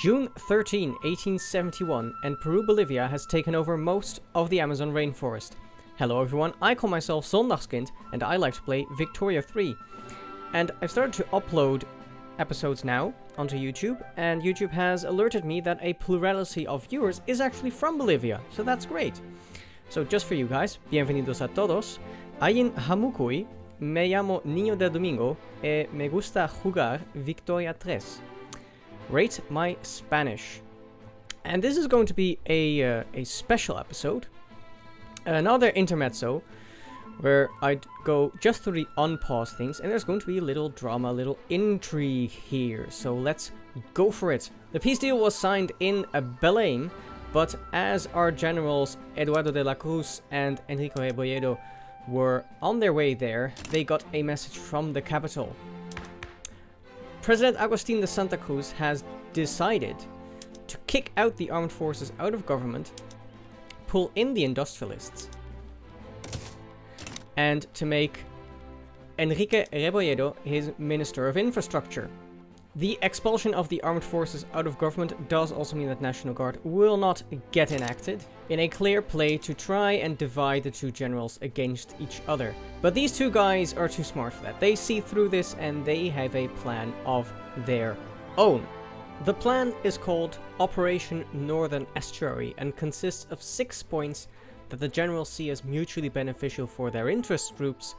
June 13, 1871, and Peru-Bolivia has taken over most of the Amazon rainforest. Hello everyone, I call myself Zondagskind, and I like to play Victoria 3. And I've started to upload episodes now onto YouTube, and YouTube has alerted me that a plurality of viewers is actually from Bolivia, so that's great. So just for you guys, bienvenidos a todos. Ayin Hamukui, me llamo Niño del Domingo, e me gusta jugar Victoria 3. Rate my Spanish. And this is going to be a special episode. Another intermezzo, where I'd go just through the unpause things, and there's going to be a little drama, a little intrigue here. So let's go for it. The peace deal was signed in Belém, but as our generals Eduardo de la Cruz and Enrique Rebolledo were on their way there, they got a message from the capital. President Agustin de Santa Cruz has decided to kick out the armed forces out of government, pull in the industrialists, and to make Enrique Rebolledo his Minister of Infrastructure. The expulsion of the armed forces out of government does also mean that National Guard will not get enacted, in a clear play to try and divide the two generals against each other. But these two guys are too smart for that. They see through this and they have a plan of their own. The plan is called Operation Northern Estuary and consists of 6 points that the generals see as mutually beneficial for their interest groups,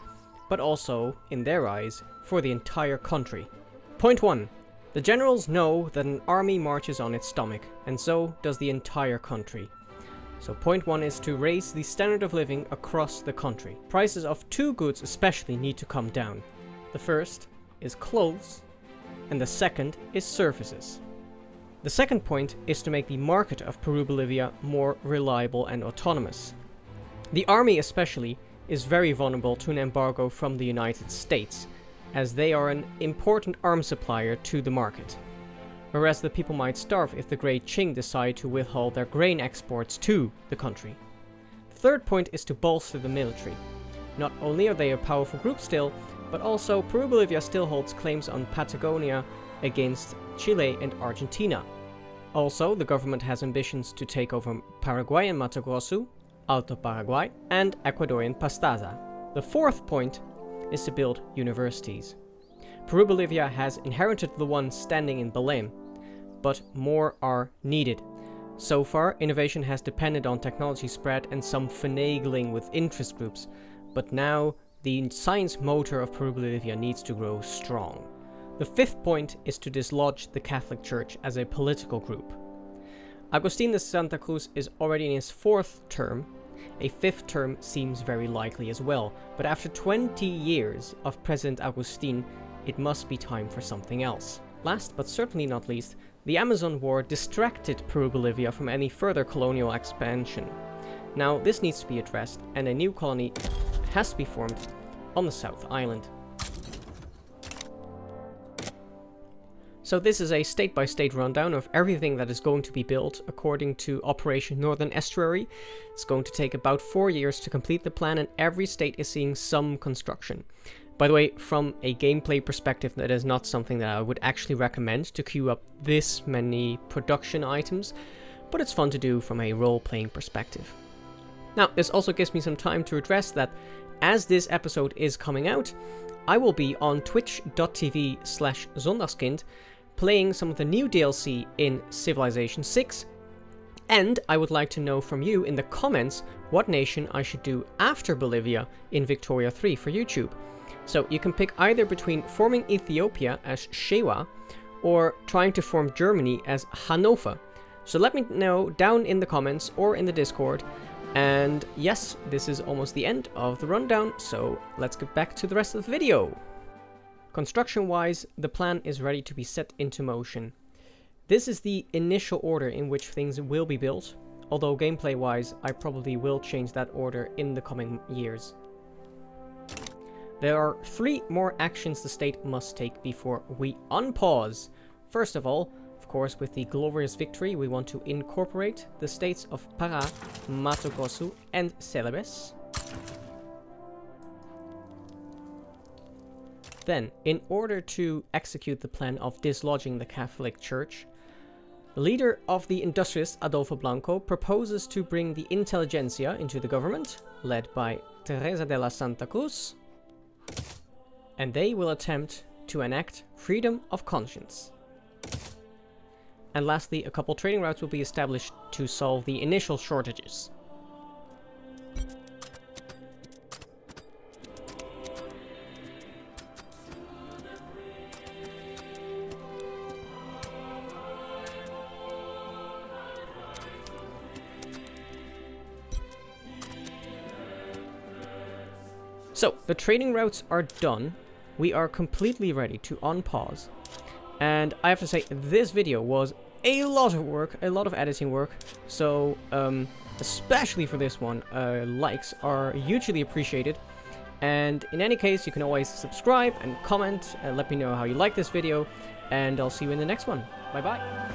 but also, in their eyes, for the entire country. Point 1. The generals know that an army marches on its stomach, and so does the entire country. So point 1 is to raise the standard of living across the country. Prices of two goods especially need to come down. The first is clothes, and the second is services. The second point is to make the market of Peru-Bolivia more reliable and autonomous. The army especially is very vulnerable to an embargo from the United States, as they are an important arms supplier to the market. Whereas the people might starve if the Great Qing decide to withhold their grain exports to the country. The third point is to bolster the military. Not only are they a powerful group still, but also Peru-Bolivia still holds claims on Patagonia against Chile and Argentina. Also, the government has ambitions to take over Paraguayan Mato Grosso, Alto Paraguay, and Ecuadorian Pastaza. The fourth point is to build universities. Peru-Bolivia has inherited the one standing in Belém, but more are needed. So far, innovation has depended on technology spread and some finagling with interest groups, but now the science motor of Peru-Bolivia needs to grow strong. The fifth point is to dislodge the Catholic Church as a political group. Agustin de Santa Cruz is already in his fourth term. A fifth term seems very likely as well, but after 20 years of President Agustin, it must be time for something else. Last but certainly not least, the Amazon War distracted Peru-Bolivia from any further colonial expansion. Now this needs to be addressed, and a new colony has to be formed on the South Island. So this is a state-by-state rundown of everything that is going to be built according to Operation Northern Estuary. It's going to take about 4 years to complete the plan, and every state is seeing some construction. By the way, from a gameplay perspective, that is not something that I would actually recommend to queue up this many production items, but it's fun to do from a role-playing perspective. Now, this also gives me some time to address that as this episode is coming out, I will be on twitch.tv/Zondagskind playing some of the new DLC in Civilization 6, and I would like to know from you in the comments what nation I should do after Bolivia in Victoria 3 for YouTube. So you can pick either between forming Ethiopia as Shewa or trying to form Germany as Hannover. So let me know down in the comments or in the Discord. And yes, this is almost the end of the rundown, so let's get back to the rest of the video. Construction-wise, the plan is ready to be set into motion. This is the initial order in which things will be built, although gameplay-wise, I probably will change that order in the coming years. There are 3 more actions the state must take before we unpause. First of all, of course, with the glorious victory, we want to incorporate the states of Pará, Mato Grosso, and Celebes. Then, in order to execute the plan of dislodging the Catholic Church, The leader of the Industrialists, Adolfo Blanco, proposes to bring the intelligentsia into the government, led by Teresa de la Santa Cruz, and they will attempt to enact freedom of conscience. And lastly, a couple trading routes will be established to solve the initial shortages. So, the trading routes are done. We are completely ready to unpause. And I have to say, this video was a lot of work, a lot of editing work. So, especially for this one, likes are hugely appreciated. And in any case, you can always subscribe and comment and let me know how you like this video. And I'll see you in the next one. Bye bye.